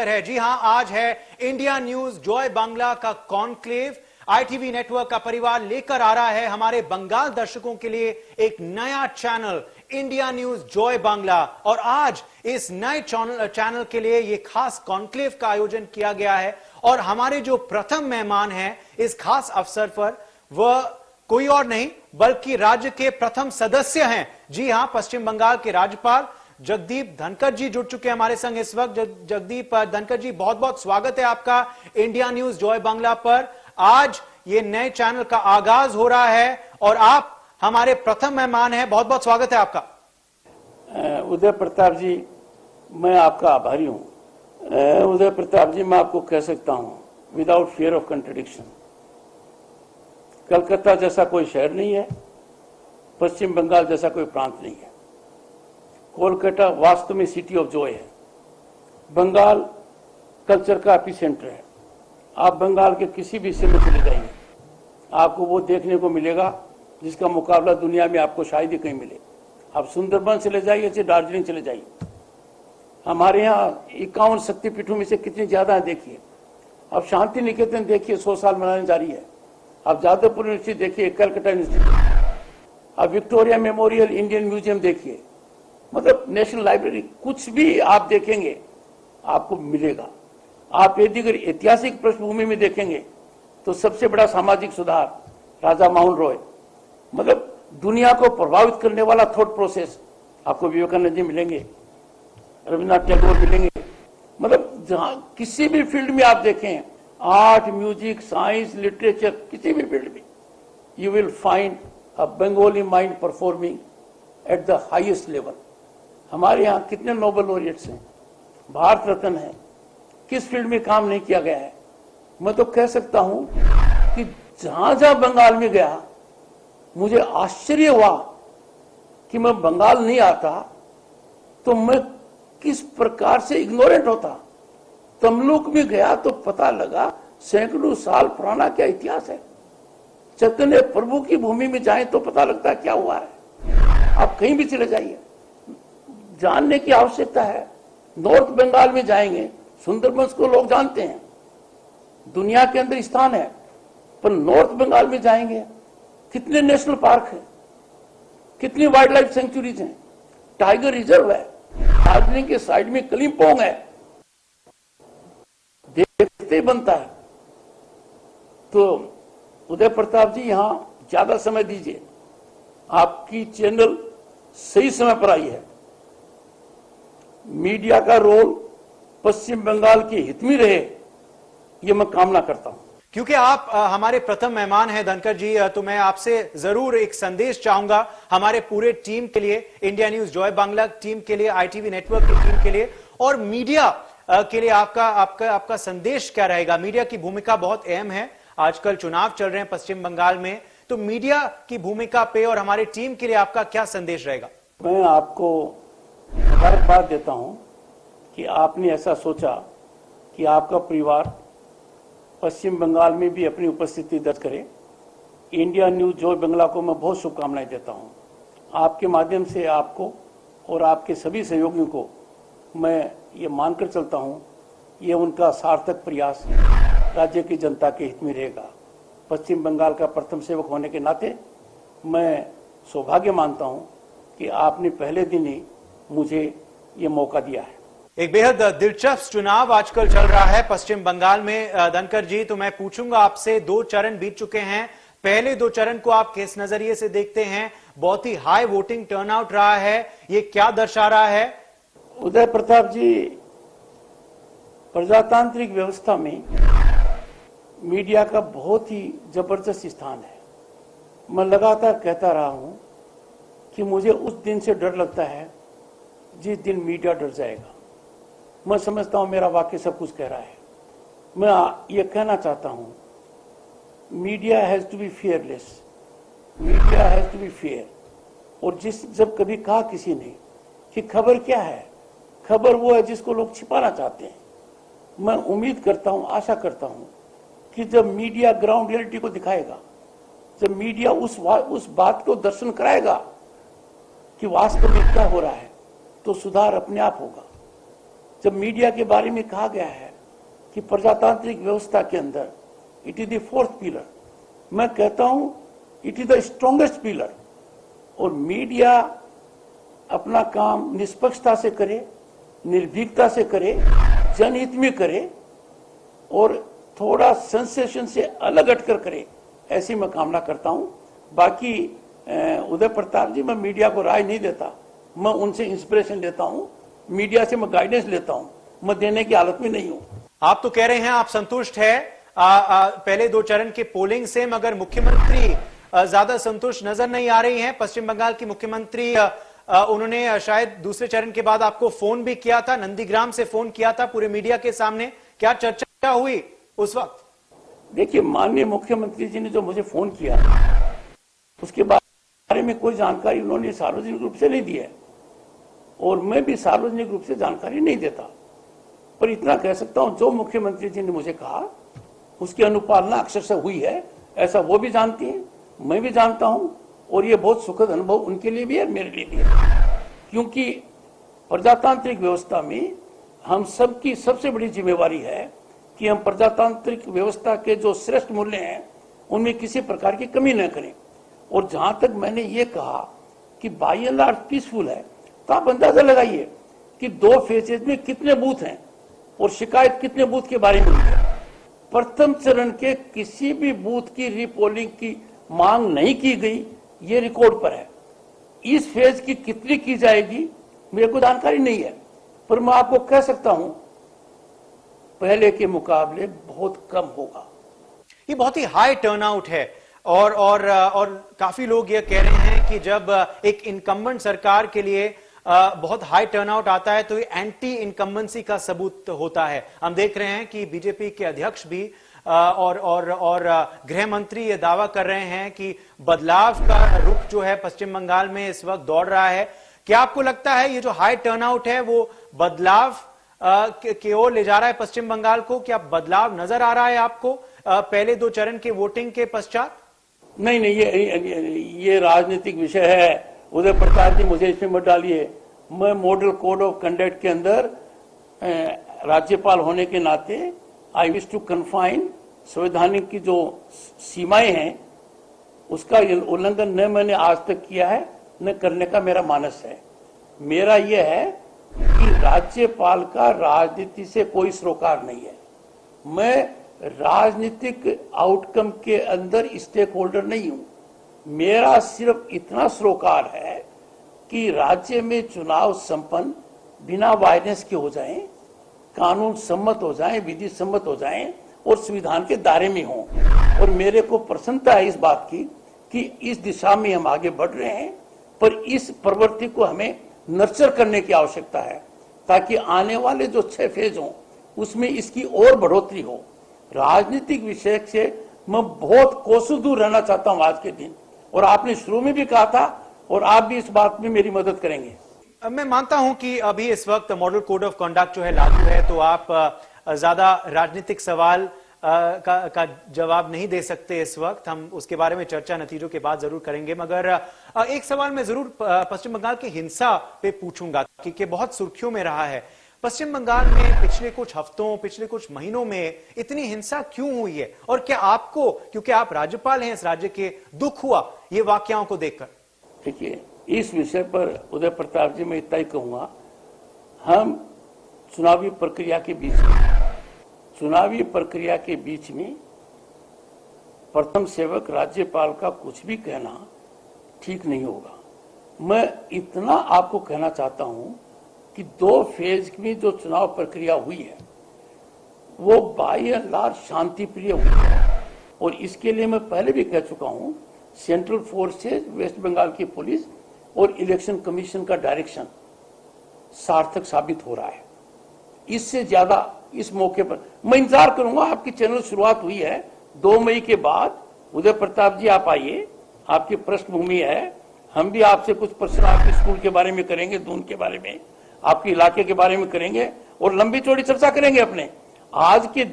अवसर है। जी हां, आज है इंडिया न्यूज जॉय बांग्ला का कॉन्क्लेव। आईटीवी नेटवर्क का परिवार लेकर आ रहा है हमारे बंगाल दर्शकों के लिए एक नया channel India news Joy Bangla. और आज इस नए चैनल के लिए ये खास कॉन्क्लेव का आयोजन किया गया है। और हमारे जो प्रथम मेहमान हैं इस खास अवसर पर, वह कोई और नहीं बल्कि राज्य के प्रथम सदस्य हैं। जी हां, पश्चिम बंगाल के राज्यपाल जगदीप धनखड़ जी जुड़ चुके हैं हमारे संग इस वक्त। जगदीप धनखड़ जी, बहुत बहुत स्वागत है आपका इंडिया न्यूज जॉय बांग्ला पर। आज ये नए चैनल का आगाज हो रहा है और आप हमारे प्रथम मेहमान हैं। बहुत बहुत स्वागत है आपका। उदय प्रताप जी, मैं आपका आभारी हूं। उदय प्रताप जी, मैं आपको कह सकता हूं without fear of contradiction, Calcutta जैसा कोई शहर नहीं है, पश्चिम बंगाल जैसा कोई प्रांत नहीं है। कोलकाता वास्तव में सिटी ऑफ जॉय है। बंगाल कल्चर का एपिसेंटर है। आप बंगाल के किसी भी हिस्से में चले जाइए, आपको वो देखने को मिलेगा जिसका मुकाबला दुनिया में आपको शायद ही कहीं मिले। आप सुंदरबन चले जाइए, चाहे दार्जिलिंग चले जाइए। हमारे यहाँ 51 शक्तिपीठों में से कितनी ज्यादा है देखिए। आप शांति निकेतन देखिए, 100 साल मनाने जा रही है। आप जादवपुर यूनिवर्सिटी देखिए, कलकत्ता यूनिवर्सिटी, आप विक्टोरिया मेमोरियल इंडियन म्यूजियम देखिए, मतलब नेशनल लाइब्रेरी, कुछ भी आप देखेंगे आपको मिलेगा। आप यदि अगर ऐतिहासिक पृष्ठभूमि में देखेंगे तो सबसे बड़ा सामाजिक सुधार राजा माउंट रॉय, मतलब दुनिया को प्रभावित करने वाला थॉट प्रोसेस आपको विवेकानंद जी मिलेंगे, रविन्द्रनाथ टैगोर मिलेंगे। मतलब जहां किसी भी फील्ड में आप देखें, आर्ट, म्यूजिक, साइंस, लिटरेचर, किसी भी फील्ड में you will find a Bengali mind performing at the highest level. हमारे यहाँ कितने नोबेल लॉरिएट्स हैं, भारत रत्न है, किस फील्ड में काम नहीं किया गया है। मैं तो कह सकता हूं कि जहां जहां बंगाल में गया मुझे आश्चर्य हुआ कि मैं बंगाल नहीं आता तो मैं किस प्रकार से इग्नोरेंट होता। तमलुक में गया तो पता लगा सैकड़ों साल पुराना क्या इतिहास है। चैतन्य प्रभु की भूमि में जाएं तो पता लगता है क्या हुआ है। आप कहीं भी चले जाइए, जानने की आवश्यकता है। नॉर्थ बंगाल में जाएंगे, सुंदरबन को लोग जानते हैं, दुनिया के अंदर स्थान है, पर नॉर्थ बंगाल में जाएंगे कितने नेशनल पार्क हैं, कितनी वाइल्ड लाइफ सेंचुरीज हैं, टाइगर रिजर्व है, दार्जिलिंग के साइड में कलिम्पोंग है, देखते ही बनता है। तो उदय प्रताप जी, यहां ज्यादा समय दीजिए, आपकी चैनल सही समय पर आई है। मीडिया का रोल पश्चिम बंगाल के हित में रहे, ये मैं कामना करता हूं। क्योंकि आप हमारे प्रथम मेहमान हैं धनखड़ जी, तो मैं आपसे जरूर एक संदेश चाहूंगा हमारे पूरे टीम के लिए, India news Joy Bangla team के लिए, आईटीवी नेटवर्क की टीम के लिए और मीडिया के लिए आपका संदेश क्या रहेगा। मीडिया की भूमिका बहुत अहम है। आजकल चुनाव चल रहे हैं पश्चिम बंगाल में, तो मीडिया की भूमिका पे और हमारे टीम के लिए आपका क्या संदेश रहेगा। मैं आपको मुबारकबाद देता हूं कि आपने ऐसा सोचा कि आपका परिवार पश्चिम बंगाल में भी अपनी उपस्थिति दर्ज करे। इंडिया न्यूज जॉय बांग्ला को मैं बहुत शुभकामनाएं देता हूं। आपके माध्यम से आपको और आपके सभी सहयोगियों को मैं ये मानकर चलता हूं, ये उनका सार्थक प्रयास राज्य की जनता के हित में रहेगा। पश्चिम बंगाल का प्रथम सेवक होने के नाते मैं सौभाग्य मानता हूं कि आपने पहले दिन ही मुझे ये मौका दिया है। एक बेहद दिलचस्प चुनाव आजकल चल रहा है पश्चिम बंगाल में धनखड़ जी, तो मैं पूछूंगा आपसे, 2 चरण बीत चुके हैं। पहले 2 चरण को आप किस नजरिए से देखते हैं? बहुत ही हाई वोटिंग टर्नआउट रहा है, ये क्या दर्शा रहा है? उदय प्रताप जी, प्रजातांत्रिक व्यवस्था में मीडिया का बहुत ही जबरदस्त स्थान है। मैं लगातार कहता रहा हूं कि मुझे उस दिन से डर लगता है जिस दिन मीडिया डर जाएगा। मैं समझता हूं मेरा वाक्य सब कुछ कह रहा है। मैं ये कहना चाहता हूं, media has to be fearless, media has to be fair. और जब कभी कहा किसी ने कि खबर क्या है, खबर वो है जिसको लोग छिपाना चाहते हैं। मैं उम्मीद करता हूं, आशा करता हूं कि जब मीडिया ग्राउंड रियलिटी को दिखाएगा, जब मीडिया उस बात को दर्शन कराएगा कि वास्तव में क्या हो रहा है, तो सुधार अपने आप होगा। जब मीडिया के बारे में कहा गया है कि प्रजातांत्रिक व्यवस्था के अंदर it is the fourth pillar, मैं कहता हूं it is the strongest pillar. और मीडिया अपना काम निष्पक्षता से करे, निर्भीकता से करे, जनहित में करे और थोड़ा सेंसेशन से अलग हटकर करे, ऐसी मैं कामना करता हूं। बाकी उदय प्रताप जी, मैं मीडिया को राय नहीं देता, मैं उनसे इंस्पिरेशन लेता हूं, मीडिया से मैं गाइडेंस लेता हूं, मैं देने की हालत में नहीं हूं। आप तो कह रहे हैं आप संतुष्ट है पहले 2 चरण के पोलिंग से, मगर मुख्यमंत्री ज्यादा संतुष्ट नजर नहीं आ रही हैं। पश्चिम बंगाल की मुख्यमंत्री उन्होंने शायद दूसरे चरण के बाद आपको फोन भी किया था, नंदीग्राम से फोन किया था पूरे मीडिया के सामने, क्या चर्चा हुई उस वक्त? देखिए, माननीय मुख्यमंत्री जी ने जो मुझे फोन किया उसके बारे में कोई जानकारी उन्होंने सार्वजनिक रूप से नहीं दी है और मैं भी सार्वजनिक रूप से जानकारी नहीं देता। पर इतना कह सकता हूं, जो मुख्यमंत्री जी ने मुझे कहा उसकी अनुपालना अक्षरशः हुई है, ऐसा वो भी जानती हैं, मैं भी जानता हूं। और ये बहुत सुखद अनुभव उनके लिए भी है, मेरे लिए भी है, क्योंकि प्रजातांत्रिक व्यवस्था में हम सबकी सबसे बड़ी जिम्मेवारी है कि हम प्रजातांत्रिक व्यवस्था के जो श्रेष्ठ मूल्य हैं उनमें किसी प्रकार की कमी न करें। और जहां तक मैंने ये कहा कि बाय एंड लार्ज पीसफुल है, तो आप अंदाजा लगाइए कि 2 फेजेज में कितने बूथ हैं और शिकायत कितने बूथ के बारे में हुई है। प्रथम चरण के किसी भी बूथ की रीपोलिंग की मांग नहीं की गई, ये रिकॉर्ड पर है। इस फेज की कितनी की जाएगी मेरे को जानकारी नहीं है, पर मैं आपको कह सकता हूं पहले के मुकाबले बहुत कम होगा। ये बहुत ही हाई टर्नआउट है और काफी लोग ये कह रहे हैं कि जब एक इनकम्बेंट सरकार के लिए बहुत हाई टर्नआउट आता है तो ये एंटी इनकम्बेंसी का सबूत होता है। हम देख रहे हैं कि बीजेपी के अध्यक्ष भी और गृह मंत्री ये दावा कर रहे हैं कि बदलाव का रुख जो है पश्चिम बंगाल में इस वक्त दौड़ रहा है। क्या आपको लगता है ये जो हाई टर्नआउट है वो बदलाव की ओर ले जा रहा है पश्चिम बंगाल को? क्या बदलाव नजर आ रहा है आपको पहले 2 चरण के वोटिंग के पश्चात? नहीं, ये राजनीतिक विषय है। उदय प्रताप जी, मुझे इसमें मत डालिए। मैं मॉडल कोड ऑफ कंडक्ट के अंदर राज्यपाल होने के नाते आई विश टू कन्फाइन संवैधानिक की जो सीमाएं हैं उसका उल्लंघन न मैंने आज तक किया है न करने का मेरा मानस है। मेरा यह है कि राज्यपाल का राजनीति से कोई सरोकार नहीं है। मैं राजनीतिक आउटकम के अंदर स्टेक होल्डर नहीं हूं। मेरा सिर्फ इतना सरोकार है कि राज्य में चुनाव संपन्न बिना वायलेंस के हो जाएं, कानून सम्मत हो जाएं, विधि सम्मत हो जाएं और संविधान के दायरे में हों। और मेरे को प्रसन्नता है इस बात की कि इस दिशा में हम आगे बढ़ रहे हैं, पर इस प्रवृत्ति को हमें नर्चर करने की आवश्यकता है ताकि आने वाले जो 6 फेज हों उसमें इसकी और बढ़ोतरी हो। राजनीतिक विषय से मैं बहुत कोसों दूर रहना चाहता हूं आज के दिन, और आपने शुरू में भी कहा था और आप भी इस बात में मेरी मदद करेंगे। मैं मानता हूं कि अभी इस वक्त मॉडल कोड ऑफ कंडक्ट जो है लागू है, तो आप ज्यादा राजनीतिक सवाल का जवाब नहीं दे सकते इस वक्त। हम उसके बारे में चर्चा नतीजों के बाद जरूर करेंगे, मगर एक सवाल मैं जरूर पश्चिम बंगाल की हिंसा पे पूछूंगा कि बहुत सुर्खियों में रहा है। पश्चिम बंगाल में पिछले कुछ हफ्तों, पिछले कुछ महीनों में इतनी हिंसा क्यों हुई है, और क्या आपको, क्योंकि आप राज्यपाल हैं इस राज्य के, दुख हुआ ये वाकयाओं को देखकर? देखिए, इस विषय पर उदय प्रताप जी मैं इतना ही कहूंगा, हम चुनावी प्रक्रिया के बीच में प्रथम सेवक राज्यपाल का कुछ भी कहना ठीक नहीं होगा। मैं इतना आपको कहना चाहता हूं कि 2 फेज में जो चुनाव प्रक्रिया हुई है वो बाय एंड लार्ज शांति प्रिय हुई है, और इसके लिए मैं पहले भी कह चुका हूं, सेंट्रल फोर्सेज, वेस्ट बंगाल की पुलिस और इलेक्शन कमीशन का डायरेक्शन सार्थक साबित हो रहा है। इससे ज्यादा इस मौके पर मैं इंतजार करूंगा। आपकी चैनल शुरुआत हुई है 2 मई के बाद। उदय प्रताप जी, आप आइए, आपकी पृष्ठभूमि है, हम भी आपसे कुछ प्रश्न आपके स्कूल के बारे में करेंगे, दून के बारे में, आपके इलाके के बारे में करेंगे और लंबी चौड़ी चर्चा करेंगे अपने। आज के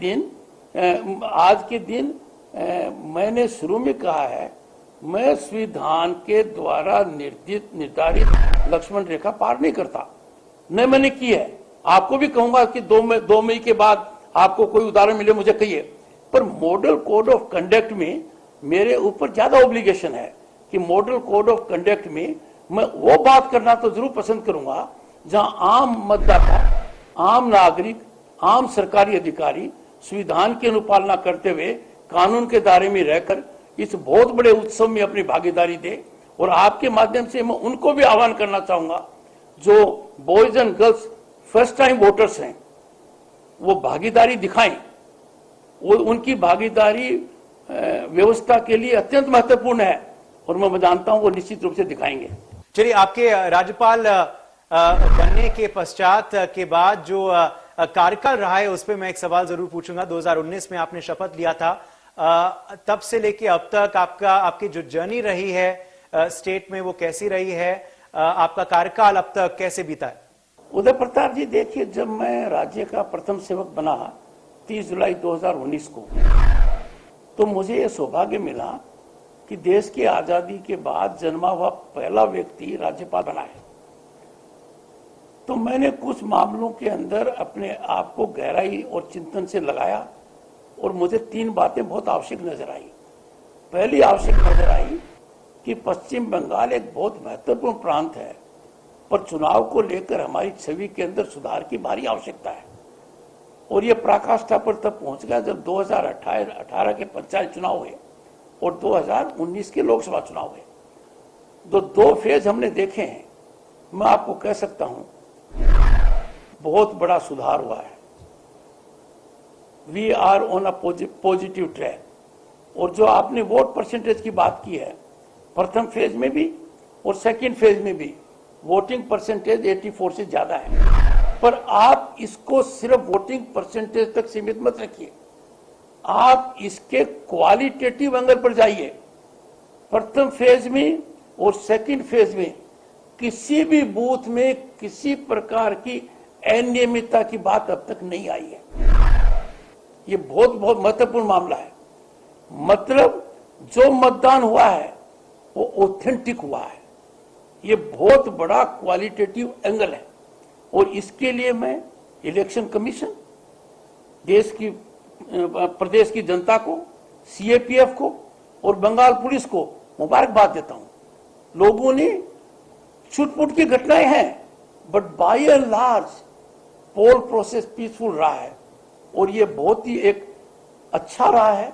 दिन मैंने शुरू में कहा है, मैं संविधान के द्वारा निर्धारित लक्ष्मण रेखा पार नहीं करता, न मैंने की है। आपको भी कहूंगा कि 2 मई के बाद आपको कोई उदाहरण मिले मुझे कहिए, पर मॉडल कोड ऑफ कंडक्ट में मेरे ऊपर ज्यादा ऑब्लिगेशन है कि मॉडल कोड ऑफ कंडक्ट में मैं वो बात करना तो जरूर पसंद करूंगा जहां आम मतदाता, आम नागरिक, आम सरकारी अधिकारी संविधान की अनुपालना करते हुए कानून के दायरे में रहकर इस बहुत बड़े उत्सव में अपनी भागीदारी दे। और आपके माध्यम से मैं उनको भी आह्वान करना चाहूंगा जो boys and girls first time voters हैं, वो भागीदारी दिखाएं। वो उनकी भागीदारी व्यवस्था के लिए अत्यंत महत्वपूर्ण है और मैं जानता हूं वो निश्चित रूप से दिखाएंगे। चलिए, आपके राज्यपाल बनने के पश्चात के बाद जो कार्यकाल रहा है उस पर मैं एक सवाल जरूर पूछूंगा। 2019 में आपने शपथ लिया था, तब से लेके अब तक आपकी जो जर्नी रही है स्टेट में वो कैसी रही है? आपका कार्यकाल अब तक कैसे बीता है? उदय प्रताप जी, देखिए, जब मैं राज्य का प्रथम सेवक बना 30 जुलाई 2019 को, तो मुझे यह सौभाग्य मिला कि देश की आजादी के बाद जन्मा हुआ पहला व्यक्ति राज्यपाल बना है। तो मैंने कुछ मामलों के अंदर अपने आप को गहराई और चिंतन से लगाया और मुझे 3 बातें बहुत आवश्यक नजर आई। पहली आवश्यक नजर आई कि पश्चिम बंगाल एक बहुत महत्वपूर्ण प्रांत है, पर चुनाव को लेकर हमारी छवि के अंदर सुधार की भारी आवश्यकता है। और ये पराकाष्ठा पर तब पहुंच गया जब 2018 के पंचायत चुनाव हुए और 2019 के लोकसभा चुनाव हुए। तो 2 फेज हमने देखे हैं। मैं आपको कह सकता हूं बहुत बड़ा सुधार हुआ है। We are on a positive track. और जो आपने वोट परसेंटेज की बात की है, प्रथम फेज में भी और सेकंड फेज में भी वोटिंग परसेंटेज 84 से ज्यादा है। पर आप इसको सिर्फ वोटिंग परसेंटेज तक सीमित मत रखिए, आप इसके क्वालिटेटिव एंगल पर जाइए। प्रथम फेज में और सेकंड फेज में किसी भी बूथ में किसी प्रकार की अनियमितता की बात अब तक नहीं आई है। ये बहुत बहुत महत्वपूर्ण मामला है। मतलब जो मतदान हुआ है वो ऑथेंटिक हुआ है। ये बहुत बड़ा क्वालिटेटिव एंगल है और इसके लिए मैं इलेक्शन कमीशन, प्रदेश की जनता को, सीएपीएफ को और बंगाल पुलिस को मुबारकबाद देता हूं। लोगों ने छुटपुट की घटनाएं हैं, but by and large poll process peaceful रहा है और ये बहुत ही एक अच्छा रहा है।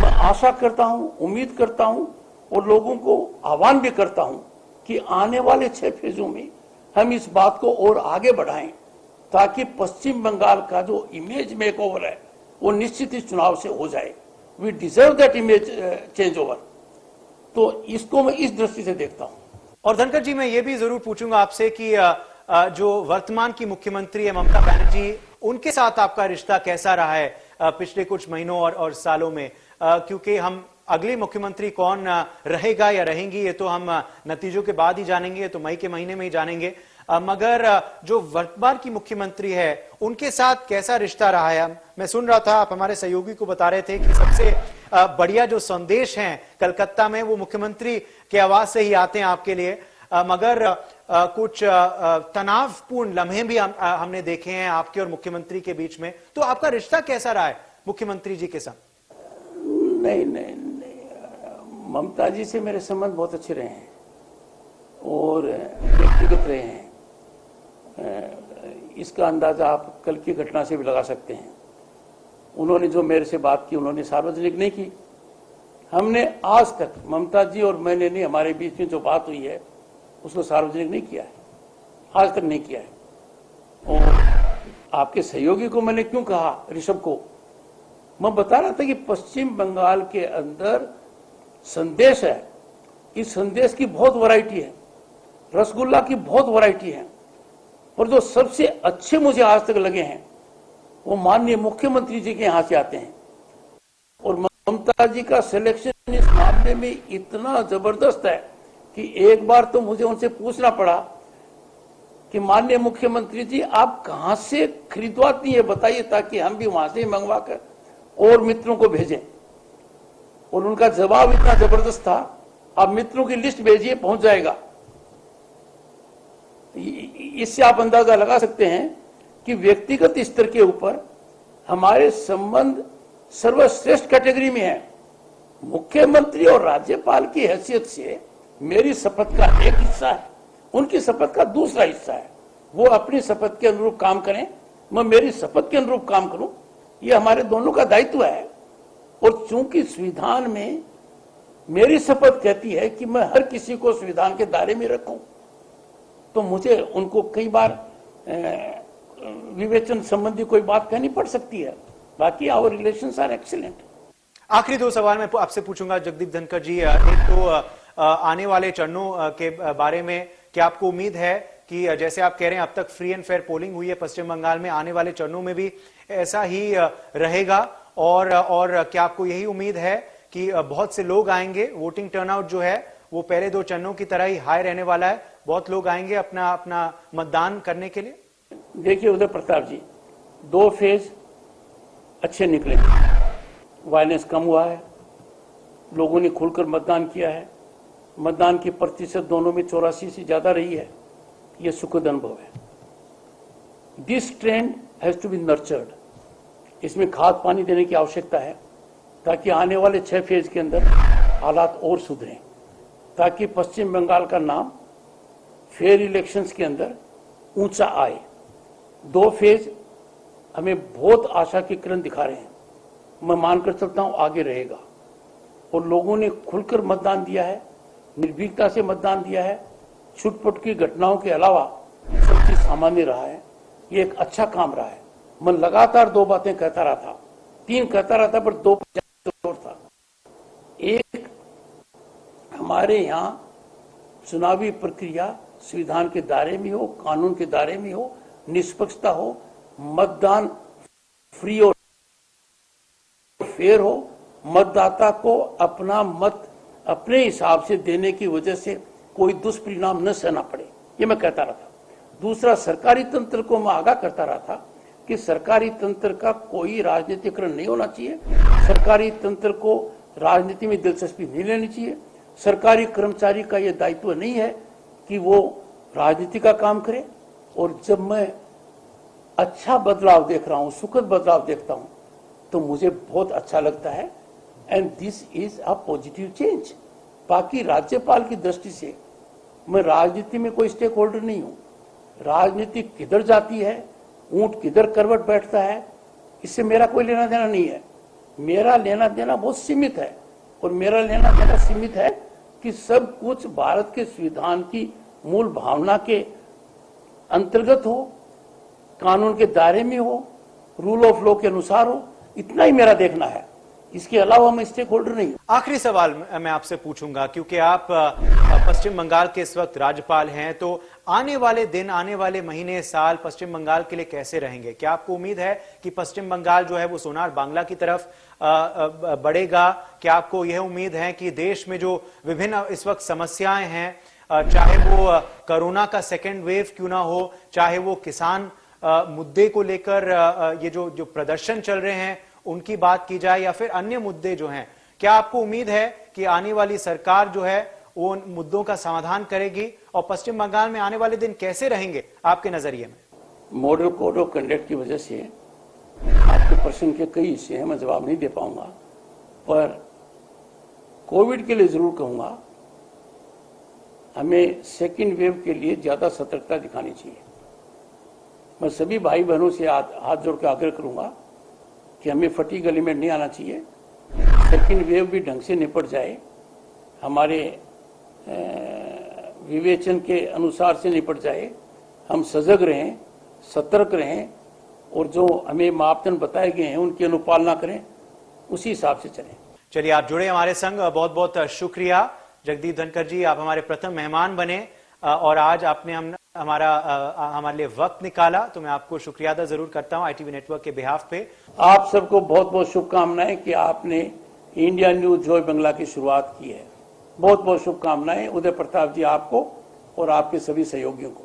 मैं आशा करता हूं, उम्मीद करता हूं और लोगों को आह्वान भी करता हूं कि आने वाले 6 फेजों में हम इस बात को और आगे बढ़ाएं ताकि पश्चिम बंगाल का जो इमेज मेकओवर है वो निश्चित इस चुनाव से हो जाए। We deserve that image change over. तो इसको मैं इस दृष्टि से देखता हूं। और धनखड़ जी, मैं ये भी जरूर पूछूंगा आपसे कि जो वर्तमान की मुख्यमंत्री है ममता बनर्जी, उनके साथ आपका रिश्ता कैसा रहा है पिछले कुछ महीनों और सालों में? क्योंकि हम अगली मुख्यमंत्री कौन रहेगा या रहेंगी ये तो हम नतीजों के बाद ही जानेंगे, तो मई के महीने में ही जानेंगे। मगर जो वर्तमान की मुख्यमंत्री है उनके साथ कैसा रिश्ता रहा है? मैं सुन रहा था, आप हमारे सहयोगी को बता रहे थे कि सबसे बढ़िया जो संदेश हैं कलकत्ता में वो मुख्यमंत्री के आवाज से ही आते हैं आपके लिए। मगर कुछ तनावपूर्ण लम्हे भी हमने देखे हैं आपके और मुख्यमंत्री के बीच में। तो आपका रिश्ता कैसा रहा है मुख्यमंत्री जी के साथ? नहीं, ममता जी से मेरे संबंध बहुत अच्छे रहे हैं और व्यक्तिगत रहे हैं। इसका अंदाजा आप कल की घटना से भी लगा सकते हैं। उन्होंने जो मेरे से बात की उन्होंने सार्वजनिक नहीं की। हमने आज तक, ममता जी और मैंने नहीं, हमारे बीच में जो बात हुई है उसको सार्वजनिक नहीं किया है, आज तक नहीं किया है। और आपके सहयोगी को मैंने क्यों कहा, ऋषभ को, मैं बता रहा था कि पश्चिम बंगाल के अंदर संदेश है, इस संदेश की बहुत वैरायटी है, रसगुल्ला की बहुत वैरायटी है। और जो सबसे अच्छे मुझे आज तक लगे हैं वो माननीय मुख्यमंत्री जी के यहां से आते हैं। और ममता जी का सिलेक्शन इस मामले में इतना जबरदस्त है कि एक बार तो मुझे उनसे पूछना पड़ा कि माननीय मुख्यमंत्री जी आप कहां से खरीदवाती है बताइए, ताकि हम भी वहां से मंगवा कर और मित्रों को भेजें। और उनका जवाब इतना जबरदस्त था, आप मित्रों की लिस्ट भेजिए, पहुंच जाएगा। इससे आप अंदाजा लगा सकते हैं कि व्यक्तिगत स्तर के ऊपर हमारे संबंध सर्वश्रेष्ठ कैटेगरी में है। मुख्यमंत्री और राज्यपाल की हैसियत से मेरी शपथ का एक हिस्सा है, उनकी शपथ का दूसरा हिस्सा है। वो अपनी शपथ के अनुरूप काम करें, मैं मेरी शपथ के अनुरूप काम करूं, ये हमारे दोनों का दायित्व है। और चूंकि संविधान में मेरी शपथ कहती है कि मैं हर किसी को संविधान के दायरे में रखूं, तो मुझे उनको कई बार विवेचन संबंधी कोई बात कहनी पड़ सकती है। बाकी आवर रिलेशंस आर एक्सीलेंट। आखिरी दो सवाल मैं आपसे पूछूंगा जगदीप धनखड़ जी। एक तो आने वाले चरणों के बारे में क्या आपको उम्मीद है कि जैसे आप कह रहे हैं अब तक फ्री एंड फेयर पोलिंग हुई है पश्चिम बंगाल में, आने वाले चरणों में भी ऐसा ही रहेगा? और क्या आपको यही उम्मीद है कि बहुत से लोग आएंगे, वोटिंग टर्नआउट जो है वो पहले दो चरणों की तरह ही हाई रहने वाला है, बहुत लोग आएंगे अपना मतदान करने के लिए? देखिए उदय प्रताप जी, 2 फेज अच्छे निकले, वायलेंस कम हुआ है, लोगों ने खुलकर मतदान किया है, मतदान की प्रतिशत दोनों में 84 से ज्यादा रही है, यह सुखद अनुभव है। This trend has to be nurtured, इसमें खाद पानी देने की आवश्यकता है ताकि आने वाले 6 फेज के अंदर हालात और सुधरें, ताकि पश्चिम बंगाल का नाम फेयर इलेक्शंस के अंदर ऊंचा आए। 2 फेज हमें बहुत आशा की किरण दिखा रहे हैं, मैं मानकर चलता हूं आगे रहेगा। और लोगों ने खुलकर मतदान दिया है, निर्भीकता से मतदान दिया है, छुटपुट की घटनाओं के अलावा सब चीज सामान्य रहा है, ये एक अच्छा काम रहा है। मैं लगातार 2 बातें कहता रहा था, 3 कहता रहा था, पर 2 पर था। एक, हमारे यहाँ चुनावी प्रक्रिया संविधान के दायरे में हो, कानून के दायरे में हो, निष्पक्षता हो, मतदान फ्री और फेयर हो, मतदाता को अपना मत अपने हिसाब से देने की वजह से कोई दुष्परिणाम न सहना पड़े, ये मैं कहता रहा था। दूसरा, सरकारी तंत्र को मैं आगाह करता रहा था कि सरकारी तंत्र का कोई राजनीतिकरण नहीं होना चाहिए, सरकारी तंत्र को राजनीति में दिलचस्पी नहीं लेनी चाहिए, सरकारी कर्मचारी का यह दायित्व नहीं है कि वो राजनीति का काम करे। और जब मैं अच्छा बदलाव देख रहा हूं, सुखद बदलाव देखता हूं, तो मुझे बहुत अच्छा लगता है, and this is a positive change. बाकी राज्यपाल की दृष्टि से मैं राजनीति में कोई स्टेक होल्डर नहीं हूं, राजनीति किधर जाती है, ऊंट किधर करवट बैठता है, इससे मेरा कोई लेना देना नहीं है। मेरा लेना देना बहुत सीमित है, और मेरा लेना देना सीमित है कि सब कुछ भारत के संविधान की मूल भावना के अंतर्गत हो, कानून के दायरे में हो, रूल ऑफ लॉ के अनुसार हो, इतना ही मेरा देखना है, इसके अलावा मैं स्टेक होल्डर नहीं। आखिरी सवाल मैं आपसे पूछूंगा, क्योंकि आप पश्चिम बंगाल के इस वक्त राज्यपाल हैं, तो आने वाले दिन, आने वाले महीने, साल पश्चिम बंगाल के लिए कैसे रहेंगे? क्या आपको उम्मीद है कि पश्चिम बंगाल जो है वो सोनार बांग्ला की तरफ बढ़ेगा? क्या आपको यह उम्मीद है कि देश में जो विभिन्न इस वक्त समस्याएं हैं, चाहे वो कोरोना का सेकेंड वेव क्यों ना हो, चाहे वो किसान मुद्दे को लेकर ये जो प्रदर्शन चल रहे हैं उनकी बात की जाए, या फिर अन्य मुद्दे जो हैं, क्या आपको उम्मीद है कि आने वाली सरकार जो है वो उन मुद्दों का समाधान करेगी? और पश्चिम बंगाल में आने वाले दिन कैसे रहेंगे आपके नजरिए में? मॉडल कोड ऑफ कंडक्ट की वजह से आपके प्रश्न के कई हिस्से हैं, मैं जवाब नहीं दे पाऊंगा, पर कोविड के लिए जरूर कहूंगा, हमें सेकेंड वेव के लिए ज्यादा सतर्कता दिखानी चाहिए। मैं सभी भाई बहनों से हाथ जोड़ के आग्रह करूंगा कि हमें फटी गली में नहीं आना चाहिए, सेकेंड वेव भी ढंग से निपट जाए, हमारे विवेचन के अनुसार से निपट जाए, हम सजग रहें, सतर्क रहें, और जो हमें मापदंड बताए गए हैं उनकी अनुपालना करें, उसी हिसाब से चलें। चलिए, आप जुड़े हमारे संग, बहुत बहुत शुक्रिया जगदीप धनखड़ जी, आप हमारे प्रथम मेहमान बने और आज आपने हमारे लिए वक्त निकाला, तो मैं आपको शुक्रिया अदा जरूर करता हूं ITV नेटवर्क के बिहाफ पे। आप सबको बहुत बहुत शुभकामनाएं कि आपने इंडिया न्यूज जॉय बंगला की शुरुआत की है। बहुत बहुत शुभकामनाएं उदय प्रताप जी आपको और आपके सभी सहयोगियों को।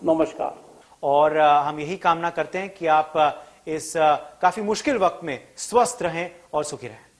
नमस्कार। और हम यही कामना करते हैं कि आप इस काफी मुश्किल वक्त में स्वस्थ रहें और सुखी रहें।